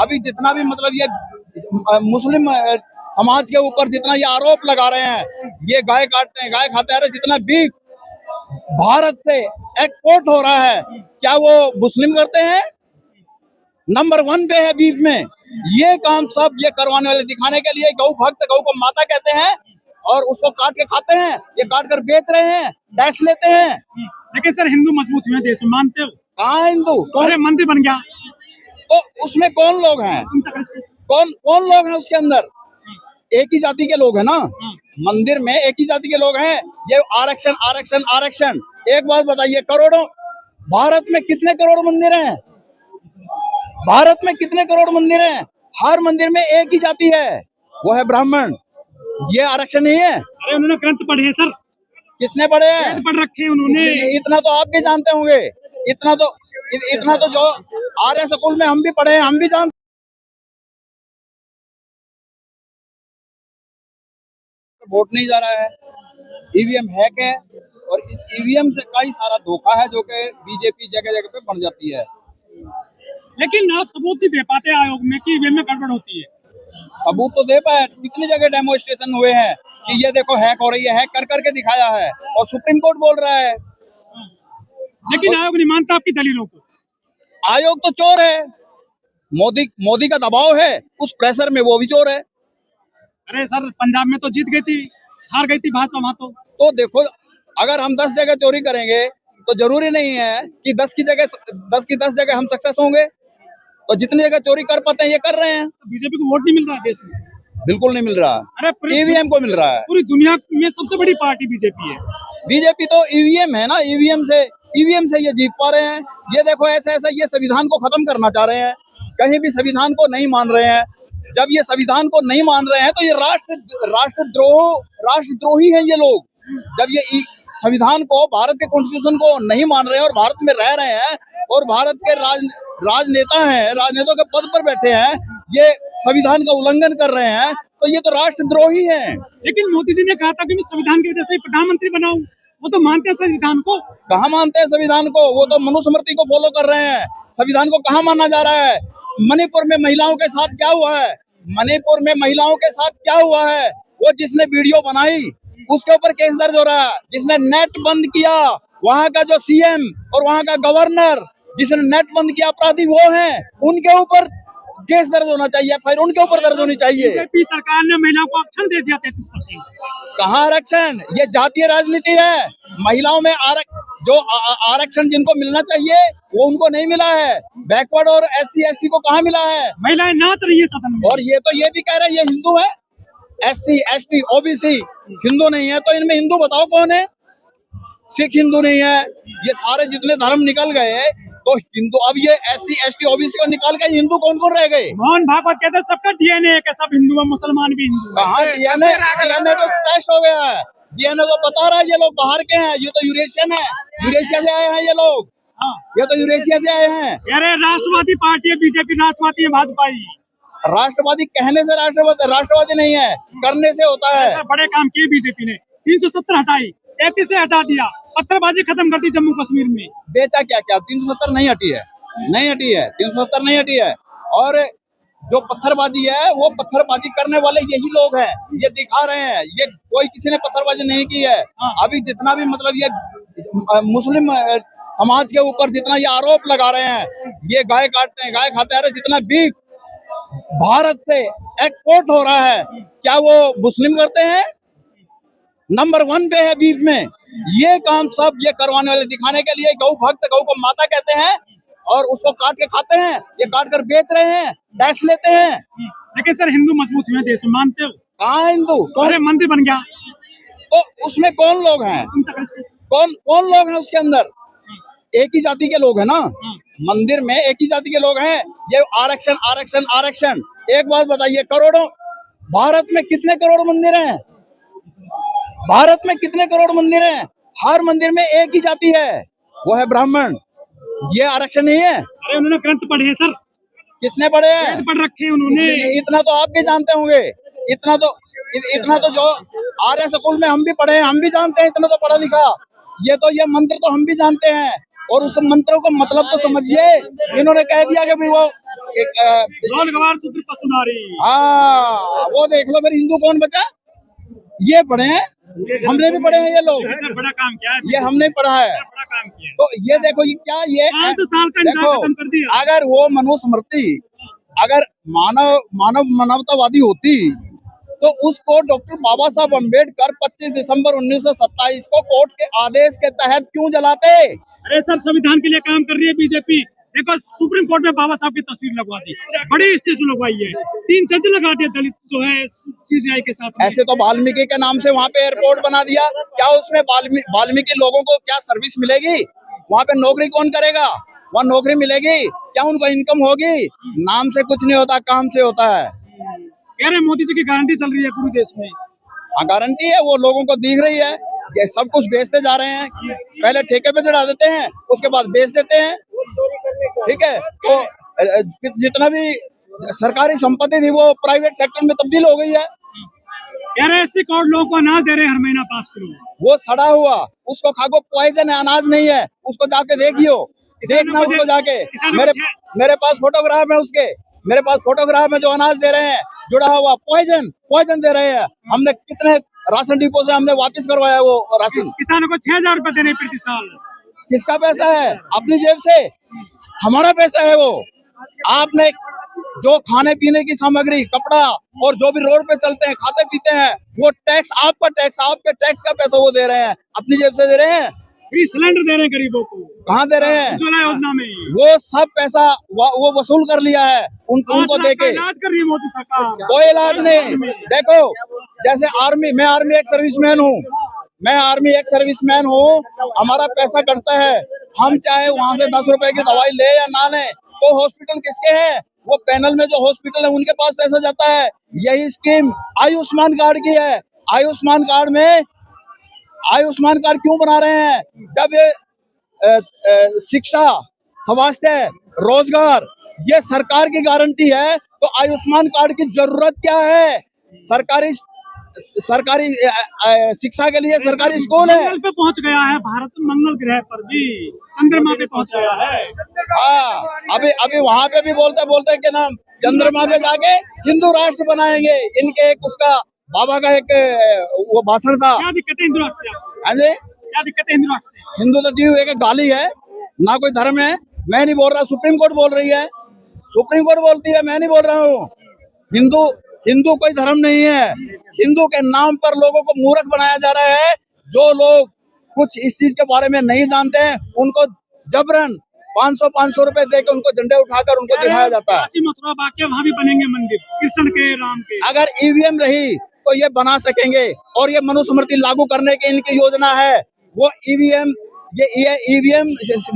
अभी जितना भी मतलब ये मुस्लिम समाज के ऊपर जितना ये आरोप लगा रहे हैं, ये गाय काटते हैं, गाय खाते हैं, अरे जितना बीफ भारत से एक्सपोर्ट हो रहा है, क्या वो मुस्लिम करते हैं? नंबर 1 पे है बीफ में। ये काम सब ये करवाने वाले दिखाने के लिए गौ भक्त, गौ को माता कहते हैं और उसको काट के खाते हैं, ये काट कर बेच रहे हैं, टैक्स लेते हैं। लेकिन सर हिंदू मजबूत हुए देश में, मानते हो? कहाँ हिंदू? अरे मंदिर बन गया तो उसमें कौन लोग हैं? कौन लोग हैं उसके अंदर? एक ही जाति के लोग हैं ना। मंदिर में एक ही जाति के लोग हैं। ये आरक्षण आरक्षण आरक्षण। एक बात बताइए, करोड़ों भारत में कितने करोड़ मंदिर हैं? भारत में कितने करोड़ मंदिर हैं? हर मंदिर में एक ही जाति है, वो है ब्राह्मण। ये आरक्षण नहीं है। अरे उन्होंने ग्रंथ पढ़े हैं सर। किसने पढ़े हैं? पढ़ रखे उन्होंने। इतना तो आप भी जानते होंगे। इतना तो जो आर्य स्कूल में हम भी पढ़े हैं, हम भी जानते। वोट नहीं जा रहा है, ईवीएम हैक है और इस ईवीएम से कई सारा धोखा है जो कि बीजेपी जगह जगह पे बन जाती है। लेकिन आप सबूत नहीं दे पाते आयोग में कि ईवीएम में गड़बड़ होती है। सबूत तो दे पाए, कितनी जगह डेमोन्स्ट्रेशन हुए हैं कि ये देखो हैक हो रही है, हैक कर करके दिखाया है और सुप्रीम कोर्ट बोल रहा है। लेकिन आयोग नहीं मानता आपकी दलीलों को। आयोग तो चोर है, मोदी का दबाव है, उस प्रेशर में वो भी चोर है। अरे सर पंजाब में तो जीत गई थी, हार गई थी भाजपा वहां तो देखो, अगर हम 10 जगह चोरी करेंगे तो जरूरी नहीं है कि 10 की 10 जगह हम सक्सेस होंगे। तो जितनी जगह चोरी कर पाते हैं ये कर रहे हैं। तो बीजेपी को वोट नहीं मिल रहा है देश में? बिल्कुल नहीं मिल रहा। अरे ईवीएम को मिल रहा है। पूरी दुनिया में सबसे बड़ी पार्टी बीजेपी है। बीजेपी तो ईवीएम है ना, ईवीएम से ये जीत पा रहे हैं। ये देखो ऐसा ये संविधान को खत्म करना चाह रहे हैं, कहीं भी संविधान को नहीं मान रहे हैं। जब ये संविधान को नहीं मान रहे हैं तो ये राष्ट्रद्रोही हैं ये लोग। जब ये संविधान को, भारत के कॉन्स्टिट्यूशन को नहीं मान रहे हैं और भारत में रह रहे हैं और भारत के राजनेताओं के पद पर बैठे हैं, ये संविधान का उल्लंघन कर रहे हैं, तो ये तो राष्ट्रद्रोही हैं। लेकिन मोदी जी ने कहा था कि मैं संविधान की वजह से प्रधानमंत्री बनाऊं, वो तो मानते हैं संविधान को। कहाँ मानते हैं संविधान को? वो तो मनुस्मृति को फॉलो कर रहे हैं। संविधान को कहाँ माना जा रहा है? मणिपुर में महिलाओं के साथ क्या हुआ है? मणिपुर में महिलाओं के साथ क्या हुआ है? वो जिसने वीडियो बनाई उसके ऊपर केस दर्ज हो रहा है। जिसने नेट बंद किया, वहाँ का जो सीएम और वहाँ का गवर्नर, जिसने नेट बंद किया, अपराधी वो हैं। उनके ऊपर केस दर्ज होना चाहिए, फिर उनके ऊपर दर्ज होनी चाहिए। बीजेपी सरकार ने महिलाओं को आरक्षण दे दिया 33%। कहाँ आरक्षण? ये जातीय राजनीति है। महिलाओं में जो आरक्षण जिनको मिलना चाहिए वो उनको नहीं मिला है। बैकवर्ड और SC ST को कहाँ मिला है? महिलाएं नाच रही है सदन में। और ये भी कह रहे हैं ये हिंदू है। SC ST OBC हिंदू नहीं है, तो इनमें हिंदू बताओ कौन है? सिख हिंदू नहीं है। ये सारे जितने धर्म निकल गए तो हिंदू, अब ये SC ST OBC को निकाल के हिंदू कौन कौन रह गए? मोहन भागवत कहते हैं सबका DNA है, सब हिंदू है, मुसलमान भी हिंदू। कहाँ DNA तो टेस्ट हो गया है। DNA तो बता रहा है ये लोग बाहर के हैं, ये तो यूरेशियन है, यूरेशिया से आए हैं ये लोग। ये तो यूरेशिया से आए हैं। अरे राष्ट्रवादी पार्टी है बीजेपी, राष्ट्रवादी है भाजपा ही। राष्ट्रवादी कहने से राष्ट्रवादी नहीं है, करने से होता है। बड़े काम किए बीजेपी ने, 370 हटाई, 33 से हटा दिया, पत्थरबाजी खत्म कर दी जम्मू कश्मीर में। बेचा क्या 370 नहीं हटी है, 370 नहीं हटी है। और जो पत्थरबाजी है वो पत्थरबाजी करने वाले यही लोग हैं, ये दिखा रहे हैं। ये कोई किसी ने पत्थरबाजी नहीं की है। अभी जितना भी मतलब ये मुस्लिम समाज के ऊपर जितना ये आरोप लगा रहे हैं, ये गाय काटते हैं, गाय खाते हैं, अरे जितना बीफ भारत से एक्सपोर्ट हो रहा है, क्या वो मुस्लिम करते हैं? नंबर 1 पे है बीफ में। ये काम सब ये करवाने वाले दिखाने के लिए गौ भक्त, गौ को माता कहते हैं और उसको काट के खाते हैं, ये काट कर बेच रहे हैं, टैक्स लेते हैं। लेकिन सर हिंदू मजबूत हुए देश में, मानते हो? कहाँ हिंदू? अरे मंदिर बन गया तो उसमें कौन लोग हैं? कौन लोग हैं उसके अंदर? एक ही जाति के लोग हैं ना। मंदिर में एक ही जाति के लोग हैं। ये आरक्षण आरक्षण आरक्षण। एक बात बताइए, करोड़ों भारत में कितने करोड़ मंदिर हैं? भारत में कितने करोड़ मंदिर हैं? हर मंदिर में एक ही जाति है, वो है ब्राह्मण। ये आरक्षण नहीं है। अरे उन्होंने ग्रंथ पढ़े हैं सर। किसने पढ़े हैं? पढ़ रखे उन्होंने। इतना तो आप भी जानते होंगे। इतना तो जो आर्य स्कूल में हम भी पढ़े हैं, हम भी जानते हैं। इतना तो पढ़ा लिखा। ये मंत्र तो हम भी जानते हैं। और उस मंत्रों का मतलब तो समझिए। इन्होंने कह दिया कि भाई वो रोल गवार सूत्र पसुनारी। हाँ, वो देख लो फिर हिंदू कौन बचा। ये पढ़े हैं, हमने भी पढ़े हैं, ये लोग, इसने बड़ा काम किया है, ये हमने पढ़ा है। बड़ा काम किया है। तो ये देखो, ये क्या, ये 5 साल का इंतजार देखो, खत्म कर दिया। अगर वो मनुस्मृति अगर मानवतावादी होती तो उसको डॉक्टर बाबा साहब अम्बेडकर 25 दिसंबर 1927 को कोर्ट के आदेश के तहत क्यों जलाते। अरे सर, संविधान के लिए काम कर रही है बीजेपी। देखो, सुप्रीम कोर्ट में बाबा साहब की तस्वीर लगवा दी, बड़ी स्टेचू लगवाई है, 3 जज लगा दिए दलित जो है सीजीआई के साथ में। ऐसे तो वाल्मीकि के नाम से वहाँ पे एयरपोर्ट बना दिया, क्या उसमें वाल्मीकि लोगों को क्या सर्विस मिलेगी? वहाँ पे नौकरी कौन करेगा? वहाँ नौकरी मिलेगी क्या? उनको इनकम होगी? नाम से कुछ नहीं होता, काम से होता है। कह रहे मोदी जी की गारंटी चल रही है पूरे देश में। हाँ, गारंटी है, वो लोगों को दिख रही है। ये सब कुछ बेचते जा रहे हैं, पहले ठेके पे चढ़ा देते हैं, उसके बाद बेच देते हैं। ठीक है, तो जितना भी सरकारी संपत्ति थी वो प्राइवेट सेक्टर में तब्दील हो गई है। कह रहे 80 करोड़ लोगों को अनाज दे रहे हैं हर महीना 5 किलो। वो सड़ा हुआ, उसको खाको, पॉइजन है, अनाज नहीं है। उसको जाके देखियो, देखना उसको जाके। मेरे पास फोटोग्राफ है उसके, मेरे पास फोटोग्राफ में जो अनाज दे रहे हैं जुड़ा हुआ, पॉइजन दे रहे हैं। हमने कितने राशन डिपो से हमने वापस करवाया वो राशन। किसानों को 6,000 रुपए देने प्रति साल। किसका पैसा है? अपनी जेब से, हमारा पैसा है वो। आपने जो खाने पीने की सामग्री, कपड़ा और जो भी रोड पे चलते हैं, खाते पीते हैं, वो टैक्स, आपका टैक्स, आपके टैक्स का पैसा वो दे रहे हैं, अपनी जेब से दे रहे हैं। फ्री सिलेंडर दे रहे हैं गरीबों को। कहाँ दे रहे हैं? उज्ज्वला योजना में वो सब पैसा वो वसूल कर लिया है उनको देके। इलाज कर रही है मोदी सरकार। कोई इलाज नहीं। देखो, जैसे आर्मी, मैं आर्मी एक सर्विसमैन हूँ, हमारा पैसा कटता है, हम चाहे वहाँ से 10 रुपए की दवाई ले या ना ले, तो हॉस्पिटल किसके हैं? वो पैनल में जो हॉस्पिटल है उनके पास पैसा जाता है। यही स्कीम आयुष्मान कार्ड की है। आयुष्मान कार्ड क्यों बना रहे हैं? जब ये शिक्षा, स्वास्थ्य, रोजगार ये सरकार की गारंटी है, तो आयुष्मान कार्ड की जरूरत क्या है? सरकारी शिक्षा के लिए सरकारी स्कूल है। मंगल पे पहुंच गया है भारत, मंगल ग्रह पर भी, चंद्रमा पे पहुंच गया है। हाँ, अभी वहाँ पे भी बोलते कि नाम चंद्रमा पे जाके हिंदू राष्ट्र बनाएंगे। इनके एक उसका बाबा का एक वो भाषण था। क्या दिक्कत है हिंदू राष्ट्र से? हाँ जी, क्या दिक्कत है हिंदू राष्ट्र से? हिंदू तो दी एक गाली है, ना कोई धर्म है। मैं नहीं बोल रहा, सुप्रीम कोर्ट बोल रही है, सुप्रीम कोर्ट बोलती है, मैं नहीं बोल रहा हूँ। हिंदू कोई धर्म नहीं है। हिंदू के नाम पर लोगों को मूर्ख बनाया जा रहा है। जो लोग कुछ इस चीज के बारे में नहीं जानते हैं, उनको जबरन 500 रुपए देकर उनको झंडे उठाकर उनको दिखाया जाता है। मथुरा बाकी वहाँ भी बनेंगे मंदिर, कृष्ण के, राम के। अगर ईवीएम रही तो ये बना सकेंगे, और ये मनुस्मृति लागू करने की इनकी योजना है। वो ईवीएम, ये ईवीएम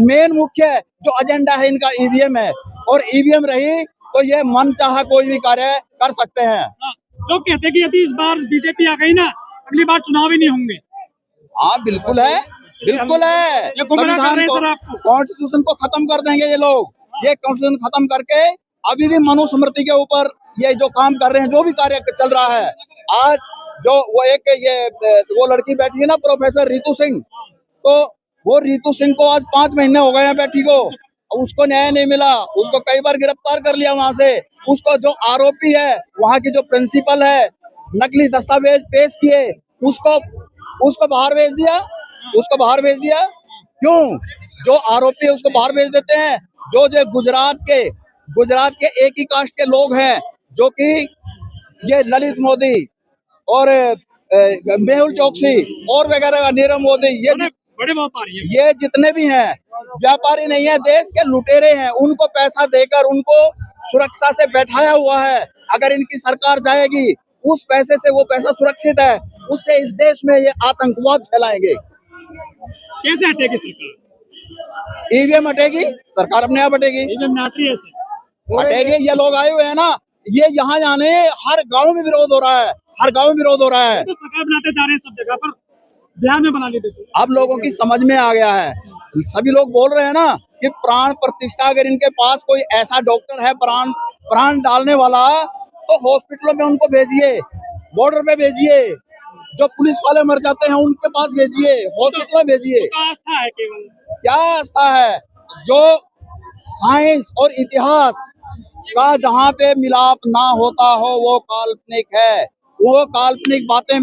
मेन मुख्य जो एजेंडा है इनका ईवीएम है, और ईवीएम रही तो ये मन चाहा कोई भी कार्य कर सकते हैं। लोग कहते हैं कि यदि इस बार बीजेपी आ गई ना, अगली बार चुनाव ही नहीं होंगे। हाँ, बिल्कुल है, बिल्कुल है। संविधान को, कॉन्स्टिट्यूशन को खत्म कर देंगे ये लोग। ये कॉन्स्टिट्यूशन खत्म करके अभी भी मनुस्मृति के ऊपर ये जो काम कर रहे हैं, जो भी कार्य चल रहा है। आज जो वो लड़की बैठी है ना, प्रोफेसर रितु सिंह, तो वो रितु सिंह को आज 5 महीने हो गए हैं बैठी को, उसको न्याय नहीं मिला। उसको कई बार गिरफ्तार कर लिया वहां से। उसको जो आरोपी है, वहां की जो प्रिंसिपल है, नकली दस्तावेज पेश किए, उसको बाहर भेज दिया। क्यों? जो आरोपी है उसको बाहर भेज देते हैं। जो गुजरात के एक ही कास्ट के लोग हैं, जो कि ये ललित मोदी और मेहुल चोकसी और वगैरह, नीरव मोदी, ये बड़े व्यापारी हैं। ये जितने भी हैं, व्यापारी नहीं है, देश के लुटेरे हैं। उनको पैसा देकर उनको सुरक्षा से बैठाया हुआ है। अगर इनकी सरकार जाएगी, उस पैसे से, वो पैसा सुरक्षित है, उससे इस देश में ये आतंकवाद फैलाएंगे। कैसे हटेगी सरकार? ईवीएम हटेगी, सरकार अपने आप हटेगी। हटेगी। ये लोग आए हुए हैं ना, ये यहाँ जाने हर गांव में विरोध हो रहा है, तो सरकार बनाते जा रहे हैं सब जगह पर, बिहार में बना लेते। अब लोगों की समझ में आ गया है। सभी लोग बोल रहे हैं ना कि प्राण प्रतिष्ठा, अगर इनके पास कोई ऐसा डॉक्टर है प्राण डालने वाला, तो हॉस्पिटलों में उनको भेजिए, बॉर्डर पे भेजिए। जो पुलिस वाले मर जाते हैं उनके पास भेजिए, हॉस्पिटल में भेजिए। आस्था है केवल। क्या आस्था है? जो साइंस और इतिहास का जहाँ पे मिलाप ना होता हो वो काल्पनिक है। वो काल्पनिक बातें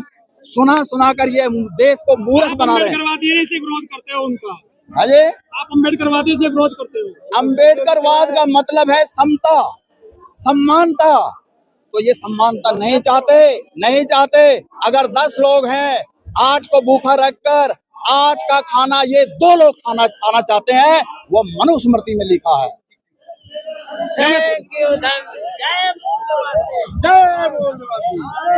सुना सुना कर ये देश को मूर्ख आप बना रहे हैं। अम्बेडकरवादी हैं, इसलिए विरोध करते हो उनका। अजय, आप अम्बेडकरवादी इसलिए विरोध करते हो। अम्बेडकरवाद का मतलब है समता, सम्मानता। तो ये सम्मानता नहीं चाहते, नहीं चाहते। अगर 10 लोग हैं, 8 को भूखा रखकर 8 का खाना ये 2 लोग खाना चाहते हैं, वो मनुस्मृति में लिखा है। थैंक यू, जय बोल। जय बोल निवासी।